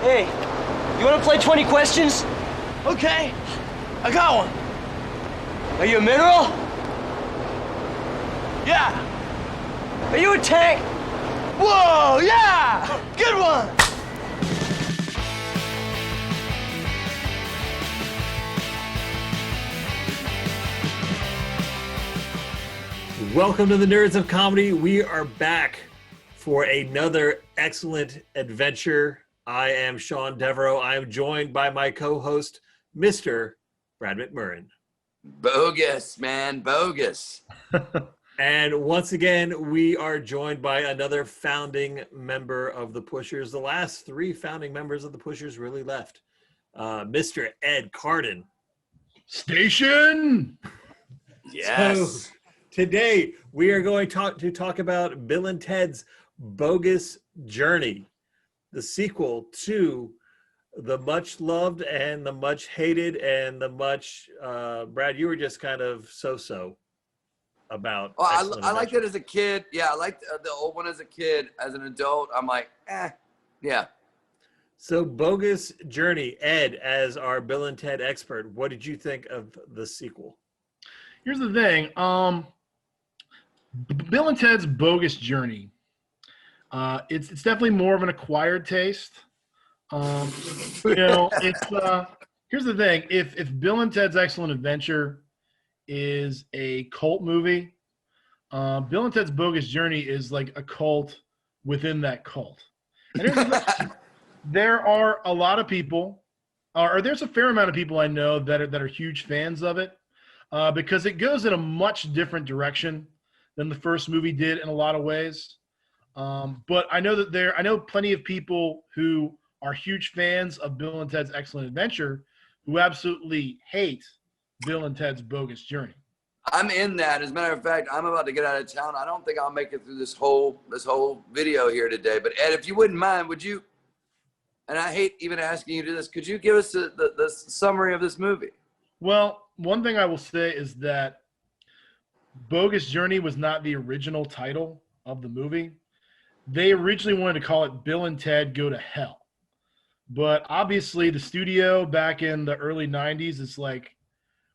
Hey, you want to play 20 questions? Okay, I got one. Are you a mineral? Yeah. Are you a tank? Whoa, yeah! Good one! Welcome to the Nerds of Comedy. We are back for another excellent adventure. I am Sean Devereux. I am joined by my co-host, Mr. Brad McMurran. Bogus, man, bogus. And once again, we are joined by another founding member of the Pushers. The last three founding members of the Pushers really left. Mr. Ed Carden. Station! Yes. So, today, we are going to talk about Bill and Ted's Bogus Journey, the sequel to the much loved and the much hated and the much, Brad, you were just kind of so-so about. Oh, I liked it as a kid. Yeah, I liked the old one as a kid. As an adult, I'm like, yeah. So Bogus Journey, Ed, as our Bill and Ted expert, what did you think of the sequel? Here's the thing. Bill and Ted's Bogus Journey. It's definitely more of an acquired taste. Here's the thing. If Bill and Ted's Excellent Adventure is a cult movie, Bill and Ted's Bogus Journey is like a cult within that cult. And here's the thing. There are a lot of people, or there's a fair amount of people I know that are huge fans of it, because it goes in a much different direction than the first movie did in a lot of ways. But I know plenty of people who are huge fans of Bill and Ted's Excellent Adventure who absolutely hate Bill and Ted's Bogus Journey. I'm in that. As a matter of fact, I'm about to get out of town. I don't think I'll make it through this whole video here today. But Ed, if you wouldn't mind, would you? And I hate even asking you to do this. Could you give us the summary of this movie? Well, one thing I will say is that Bogus Journey was not the original title of the movie. They originally wanted to call it Bill and Ted Go to Hell. But obviously the studio back in the early 90s is like,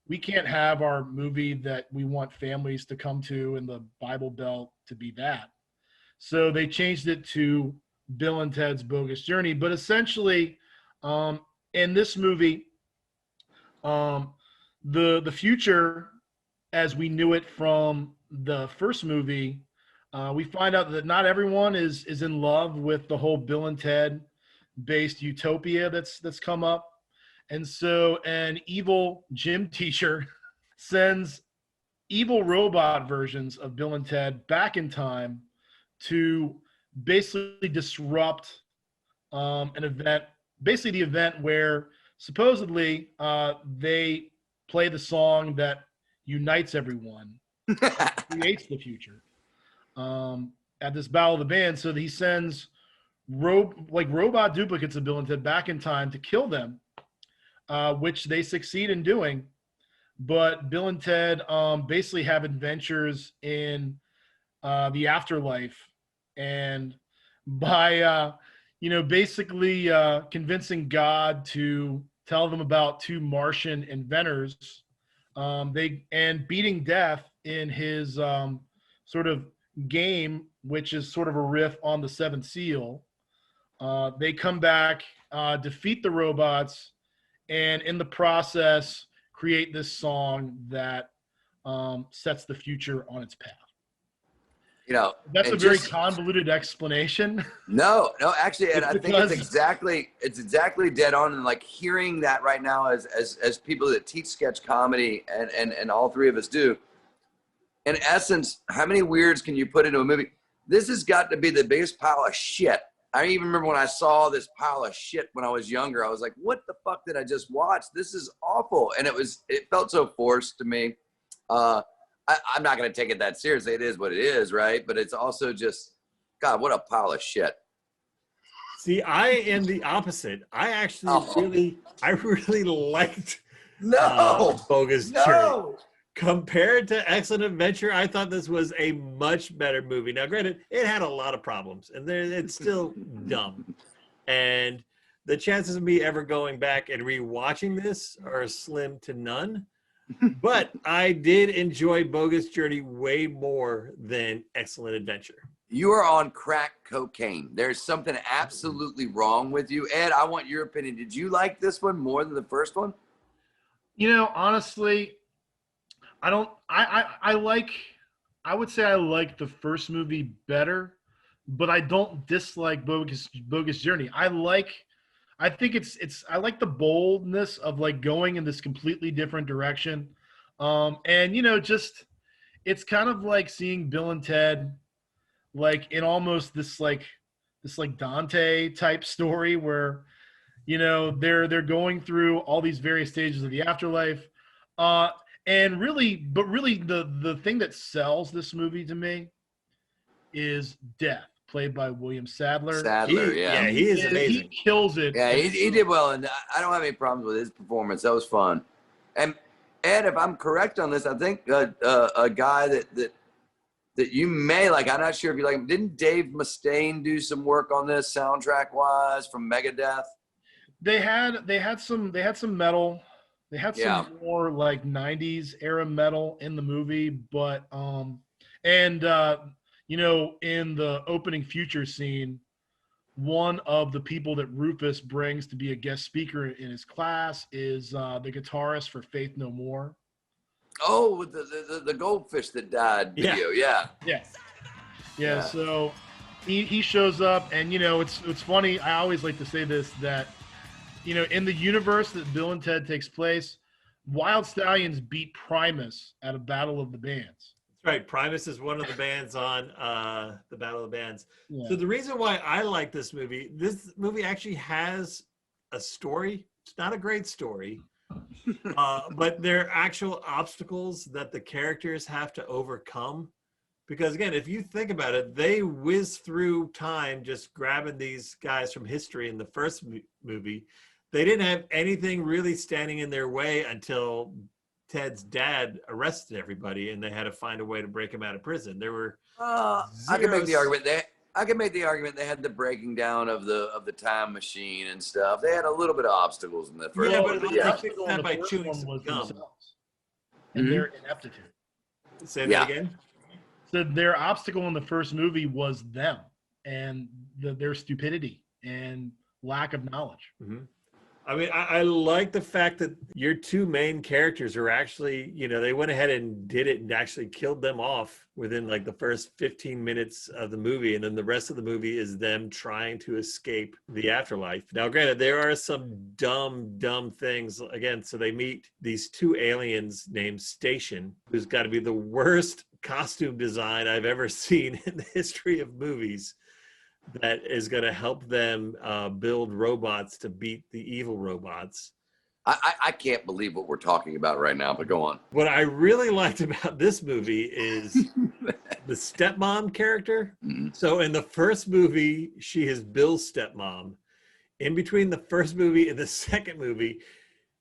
we can't have our movie that we want families to come to in the Bible Belt to be that. So they changed it to Bill and Ted's Bogus Journey. But essentially, in this movie, the future as we knew it from the first movie, we find out that not everyone is in love with the whole Bill and Ted based utopia that's come up. And so an evil gym teacher sends evil robot versions of Bill and Ted back in time to basically disrupt an event, basically the event where supposedly they play the song that unites everyone, creates the future at this Battle of the Bands. So he sends robot duplicates of Bill and Ted back in time to kill them, which they succeed in doing. But Bill and Ted basically have adventures in the afterlife, and by basically convincing God to tell them about two Martian inventors, and beating death in his sort of game, which is sort of a riff on the Seventh Seal. They come back, defeat the robots, and in the process create this song that sets the future on its path. That's a very convoluted explanation. No, actually, Ed, I think it's exactly dead on. And like hearing that right now as people that teach sketch comedy and all three of us do, in essence, how many weirds can you put into a movie? This has got to be the biggest pile of shit. I even remember when I saw this pile of shit when I was younger, I was like, what the fuck did I just watch? This is awful. And it felt so forced to me. I'm not going to take it that seriously. It is what it is, right? But it's also just, God, what a pile of shit. See, I am the opposite. I actually really liked Bogus Journey. Compared to Excellent Adventure, I thought this was a much better movie. Now, granted, it had a lot of problems, and it's still dumb. And The chances of me ever going back and rewatching this are slim to none. But I did enjoy Bogus Journey way more than Excellent Adventure. You are on crack cocaine. There's something absolutely wrong with you. Ed, I want your opinion. Did you like this one more than the first one? You know, honestly, I don't. I would say I like the first movie better, but I don't dislike Bogus Journey. I like the boldness of like going in this completely different direction, and you know, just it's kind of like seeing Bill and Ted like in almost this like Dante type story where, you know, they're going through all these various stages of the afterlife, and really the thing that sells this movie to me is Death, played by William Sadler. He is amazing. He kills it. Yeah, he did well, and I don't have any problems with his performance. That was fun. And Ed, if I'm correct on this, I think a guy that you may like, I'm not sure if you like him. Didn't Dave Mustaine do some work on this soundtrack wise from Megadeth? They had some metal. They had some more like 90s era metal in the movie, but you know, in the opening future scene, one of the people that Rufus brings to be a guest speaker in his class is the guitarist for Faith No More. Oh, with the goldfish that died video, yeah. So he shows up, and you know, it's funny. I always like to say this, that you know, in the universe that Bill and Ted takes place, Wild Stallions beat Primus at a Battle of the Bands. That's right. Primus is one of the bands on the Battle of the Bands. Yeah. So the reason why I like this movie actually has a story. It's not a great story. But there are actual obstacles that the characters have to overcome, because again, if you think about it, they whiz through time just grabbing these guys from history in the first movie. They didn't have anything really standing in their way until Ted's dad arrested everybody and they had to find a way to break him out of prison. There were I can make the argument they had the breaking down of the time machine and stuff. They had a little bit of obstacles in the first one. But Yeah, I think that by chewing some gum. And their ineptitude. Say that again? So their obstacle in the first movie was them and their stupidity and lack of knowledge. Mm-hmm. I mean, I like the fact that your two main characters are actually, you know, they went ahead and did it and actually killed them off within like the first 15 minutes of the movie. And then the rest of the movie is them trying to escape the afterlife. Now, granted, there are some dumb things. Again, so they meet these two aliens named Station, who's got to be the worst costume design I've ever seen in the history of movies, that is going to help them build robots to beat the evil robots. I can't believe what we're talking about right now, but go on. What I really liked about this movie is the stepmom character. Mm-hmm. So in the first movie, she is Bill's stepmom. In between the first movie and the second movie,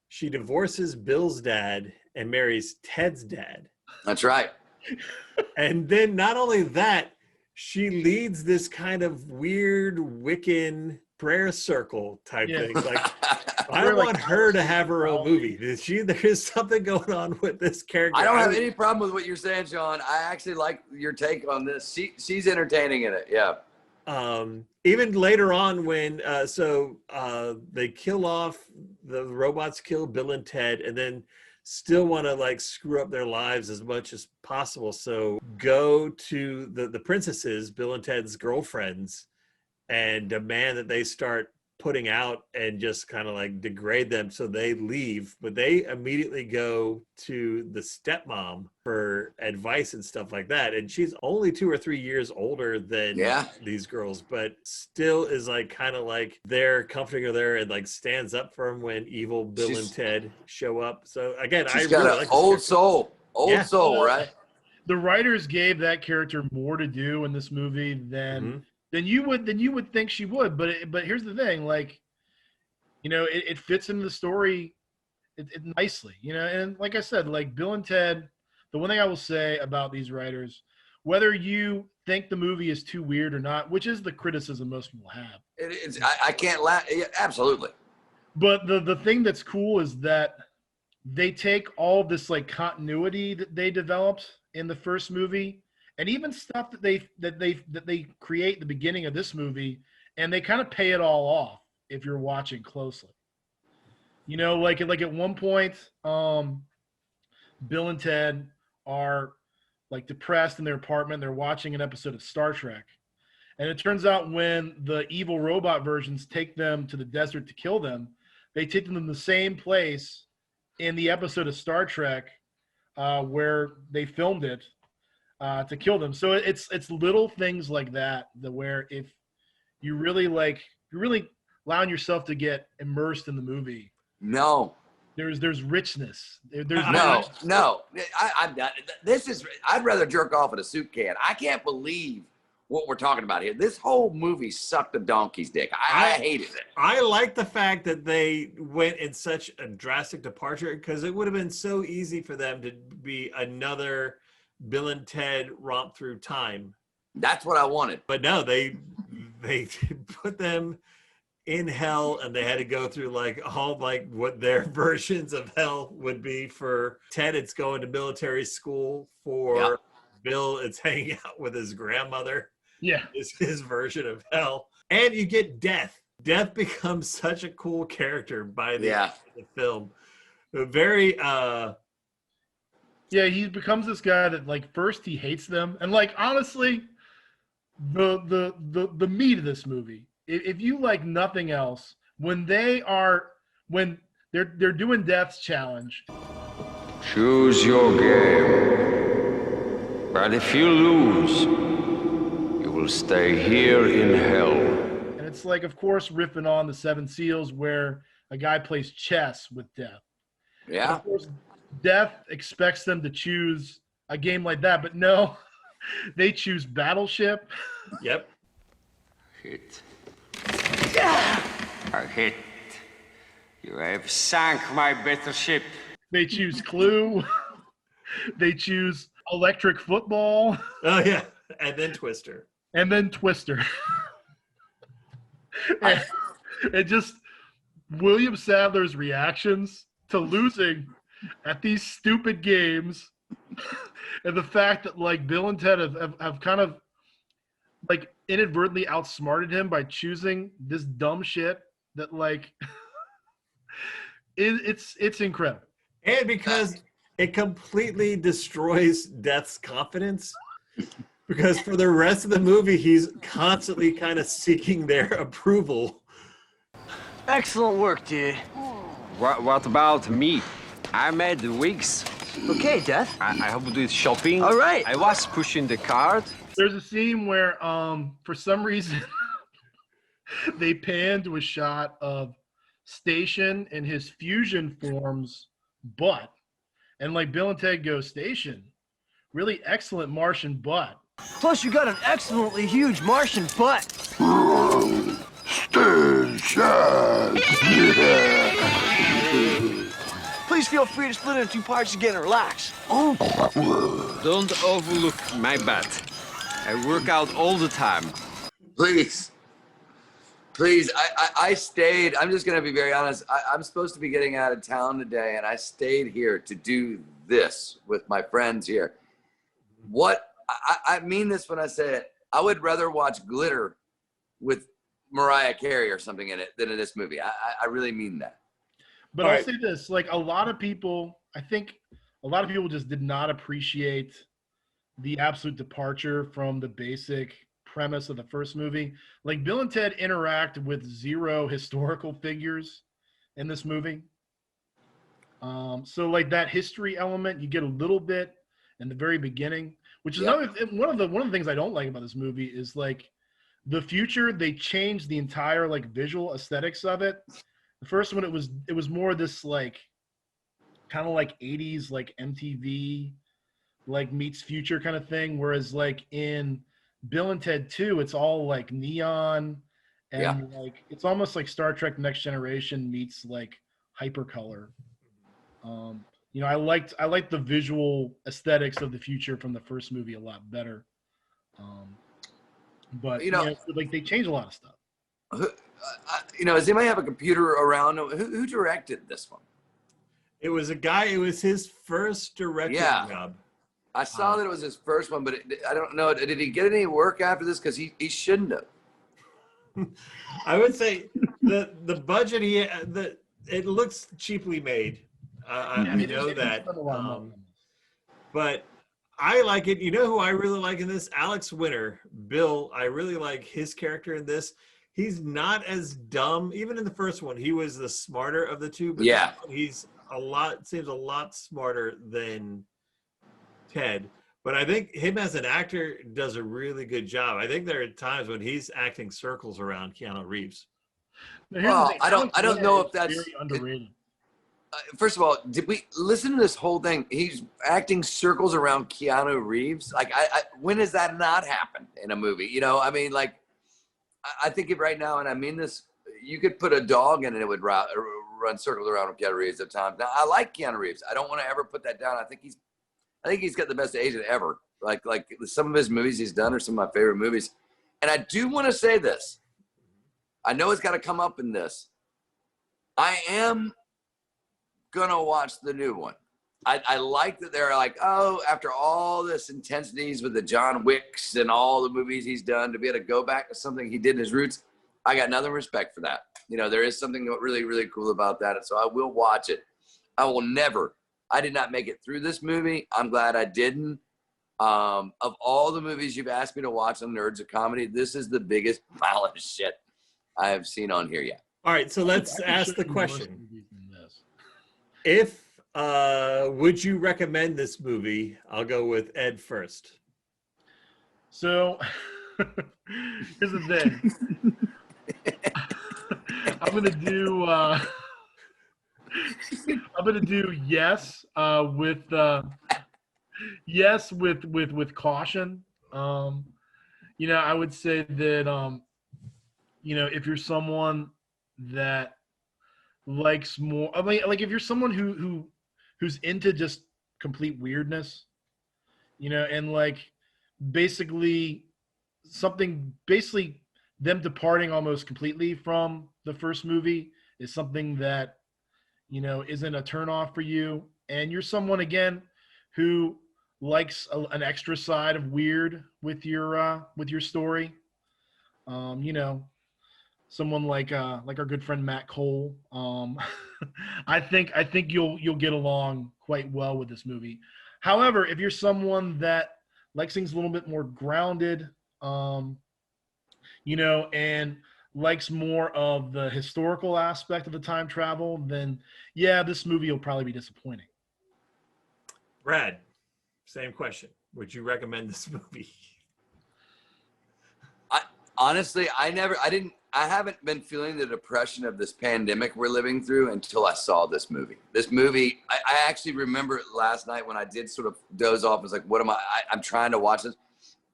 she divorces Bill's dad and marries Ted's dad. That's right. And then not only that, she leads this kind of weird Wiccan prayer circle type thing. Like, I want her to have her own movie. There's something going on with this character. I don't have any problem with what you're saying, Sean. I actually like your take on this. She's entertaining in it. Yeah. Even later on when, they kill off, the robots kill Bill and Ted, and then still want to like screw up their lives as much as possible. So go to the princesses, Bill and Ted's girlfriends, and demand that they start putting out and just kind of like degrade them. So they leave, but they immediately go to the stepmom for advice and stuff like that. And she's only 2 or 3 years older than these girls, but still is like kind of like they're comforting her there and like stands up for them when evil Bill and Ted show up. So again, she's got an old soul, right? The writers gave that character more to do in this movie than you would think she would. But here's the thing, like, you know, it fits into the story it nicely, you know. And like I said, like Bill and Ted, the one thing I will say about these writers, whether you think the movie is too weird or not, which is the criticism most people have. I can't laugh. Yeah, absolutely. But the thing that's cool is that they take all of this like continuity that they developed in the first movie, and even stuff that they create at the beginning of this movie, and they kind of pay it all off if you're watching closely. You know, like at one point, Bill and Ted are like depressed in their apartment. They're watching an episode of Star Trek. And it turns out when the evil robot versions take them to the desert to kill them, they take them to the same place in the episode of Star Trek where they filmed it to kill them. So it's little things like that where if you really you're really allowing yourself to get immersed in the movie. No. There's richness. There's no. I'm not. I'd rather jerk off in a soup can. I can't believe what we're talking about here. This whole movie sucked a donkey's dick. I hated it. I like the fact that they went in such a drastic departure, because it would have been so easy for them to be another Bill and Ted romp through time. That's what I wanted. But no, they put them in hell, and they had to go through all what their versions of hell would be. For Ted, it's going to military school. For Bill, it's hanging out with his grandmother. Yeah, is his version of hell. And you get Death. Death becomes such a cool character by the end of the film. Very he becomes this guy that first he hates them, and honestly, the meat of this movie, if you like nothing else, when they're doing Death's challenge. Choose your game. But if you lose, you will stay here in hell. And it's of course, riffing on the Seven Seals, where a guy plays chess with Death. Yeah. And of course, Death expects them to choose a game like that, but no, they choose Battleship. Yep. Hit. I hit. You have sunk my battleship. They choose Clue. They choose Electric Football. Oh yeah, and then Twister. And just William Sadler's reactions to losing at these stupid games, and the fact that Bill and Ted have kind of inadvertently outsmarted him by choosing this dumb shit that it's incredible. And because it completely destroys Death's confidence, because for the rest of the movie he's constantly kind of seeking their approval. Excellent work, dude. What about me? I made the wigs. Okay, Death. I helped with shopping. All right. I was pushing the cart. There's a scene where, for some reason, they pan to a shot of Station in his fusion form's butt. And Bill and Ted go, Station, really excellent Martian butt. Plus, you got an excellently huge Martian butt. Please feel free to split it into 2 parts again and relax. Don't overlook my butt. I work out all the time. Please, I stayed. I'm just going to be very honest. I'm supposed to be getting out of town today, and I stayed here to do this with my friends here. I mean this when I say it. I would rather watch Glitter with Mariah Carey or something in it than in this movie. I really mean that. But I'll say this, a lot of people, I think a lot of people just did not appreciate the absolute departure from the basic premise of the first movie. Bill and Ted interact with 0 historical figures in this movie. So that history element, you get a little bit in the very beginning, which is one of the things I don't like about this movie is the future. They changed the entire visual aesthetics of it. The first one, it was more this kind of 80s MTV meets future kind of thing, whereas in Bill and Ted 2, it's all neon and it's almost like Star Trek Next Generation meets hypercolor. I liked the visual aesthetics of the future from the first movie a lot better. But like they changed a lot of stuff. Does anybody have a computer around? Who directed this one? It was a guy. It was his first directing job. I saw that it was his first one, but I don't know. Did he get any work after this? Because he shouldn't have. I would say the budget it looks cheaply made. I know that. But I like it. You know who I really like in this? Alex Winter. Bill, I really like his character in this. He's not as dumb. Even in the first one, he was the smarter of the two. But he's seems a lot smarter than Ted. But I think him as an actor does a really good job. I think there are times when he's acting circles around Keanu Reeves. Well, I don't know if that's very underrated. First of all, did we listen to this whole thing? He's acting circles around Keanu Reeves. Like, when does that not happen in a movie? I mean, like, I think of right now, and I mean this, you could put a dog in and it would run circles around with Keanu Reeves at times. Now, I like Keanu Reeves. I don't want to ever put that down. I think he's got the best agent ever. Like some of his movies he's done are some of my favorite movies. And I do want to say this. I know it's got to come up in this. I am gonna watch the new one. I like that they're like, oh, after all this intensities with the John Wicks and all the movies he's done, to be able to go back to something he did in his roots, I got nothing respect for that. There is something really, really cool about that. And so I will watch it. I did not make it through this movie. I'm glad I didn't. Of all the movies you've asked me to watch on Nerds of Comedy, this is the biggest pile of shit I have seen on here yet. All right, so let's ask the question. If would you recommend this movie? I'll go with Ed first. So here's the thing. I'm gonna do yes with caution. I would say that if you're someone that likes more, I mean, like if you're someone who's into just complete weirdness, and like basically them departing almost completely from the first movie is something that isn't a turnoff for you, and you're someone again who likes an extra side of weird with your story, someone like our good friend Matt Cole. I think you'll get along quite well with this movie. However, if you're someone that likes things a little bit more grounded, and likes more of the historical aspect of the time travel, then this movie will probably be disappointing. Brad, same question. Would you recommend this movie? Honestly, I haven't been feeling the depression of this pandemic we're living through until I saw this movie. I actually remember last night when I did sort of doze off. I was like, what am I'm trying to watch this.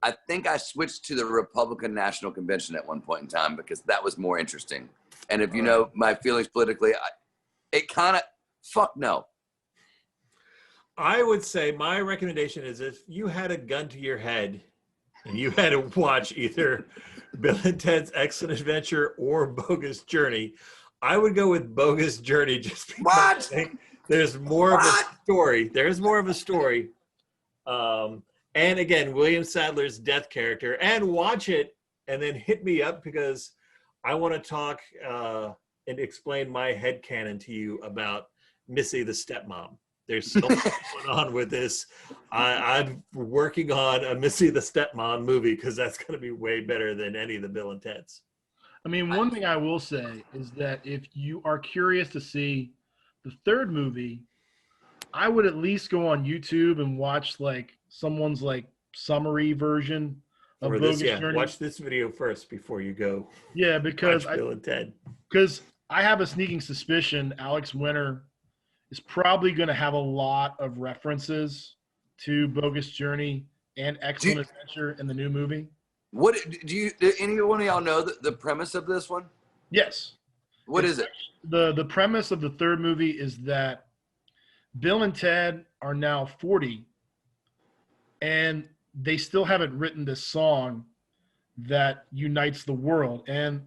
I think I switched to the Republican National Convention at one point in time because that was more interesting. And if you know my feelings politically, fuck no. I would say my recommendation is if you had a gun to your head and you had to watch either Bill and Ted's Excellent Adventure or Bogus Journey, I would go with Bogus Journey just because I think there's more of a story. There's more of a story. And again, William Sadler's death character. And watch it and then hit me up because I want to talk and explain my headcanon to you about Missy the stepmom. There's so much going on with this. I'm working on a Missy the stepmom movie because that's going to be way better than any of the Bill and Ted's. I mean, one thing I will say is that if you are curious to see the third movie, I would at least go on YouTube and watch like someone's like summary version of Bogus Journey. Watch this video first before you go. Yeah, because Bill and Ted. Because I have a sneaking suspicion Alex Winter is probably going to have a lot of references to Bogus Journey and Excellent Adventure in the new movie. What do any one of y'all know the premise of this one? Yes. What is it? The premise of the third movie is that Bill and Ted are now 40, and they still haven't written this song that unites the world. And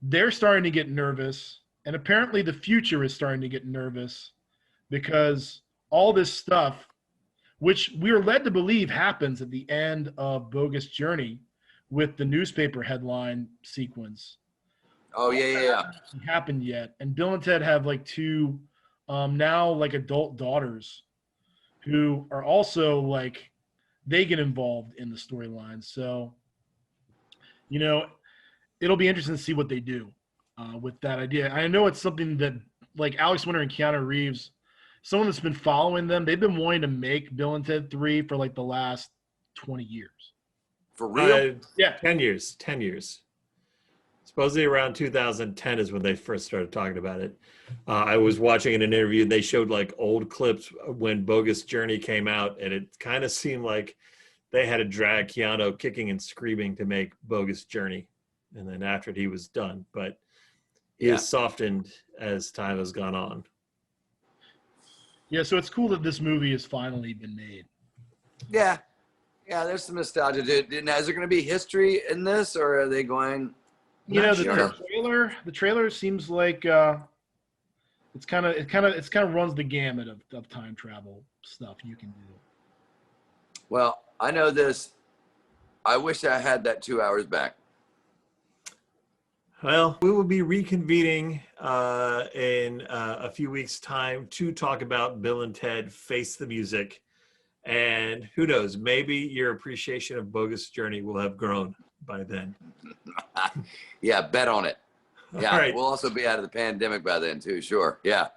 they're starting to get nervous. And apparently the future is starting to get nervous because all this stuff, which we were led to believe happens at the end of Bogus Journey with the newspaper headline sequence. Oh, yeah. Hasn't happened yet. And Bill and Ted have like two now like adult daughters who are also like, they get involved in the storyline. So, you know, it'll be interesting to see what they do with that idea. I know it's something that like Alex Winter and Keanu Reeves, someone that's been following them, they've been wanting to make Bill and Ted 3 for like the last 20 years. For real? Yeah. 10 years. Supposedly around 2010 is when they first started talking about it. I was watching in an interview, they showed like old clips when Bogus Journey came out, and it kind of seemed like they had to drag Keanu kicking and screaming to make Bogus Journey. And then after he was done, but he has softened as time has gone on. Yeah, so it's cool that this movie has finally been made. Yeah, there's some nostalgia. Is there going to be history in this, or are they going? You know, Sure. the trailer seems like it kind of runs the gamut of time travel stuff you can do. Well, I know this. I wish I had that 2 hours back. Well, we will be reconvening in a few weeks' time to talk about Bill and Ted Face the Music. And who knows, maybe your appreciation of Bogus Journey will have grown by then. Yeah, bet on it. Yeah, All right. We'll also be out of the pandemic by then too. Sure. Yeah.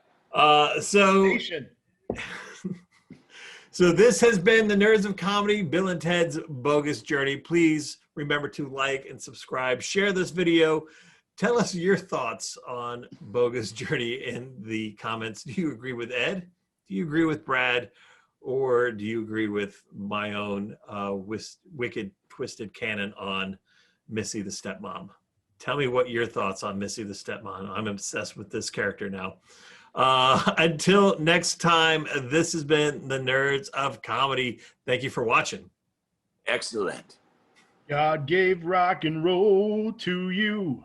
So this has been the Nerds of Comedy, Bill and Ted's Bogus Journey. Please remember to like and subscribe. Share this video. Tell us your thoughts on Bogus Journey in the comments. Do you agree with Ed? Do you agree with Brad? Or do you agree with my own wicked, twisted canon on Missy the Stepmom? Tell me what your thoughts on Missy the Stepmom. I'm obsessed with this character now. Until next time, this has been the Nerds of Comedy. Thank you for watching. Excellent. God gave rock and roll to you.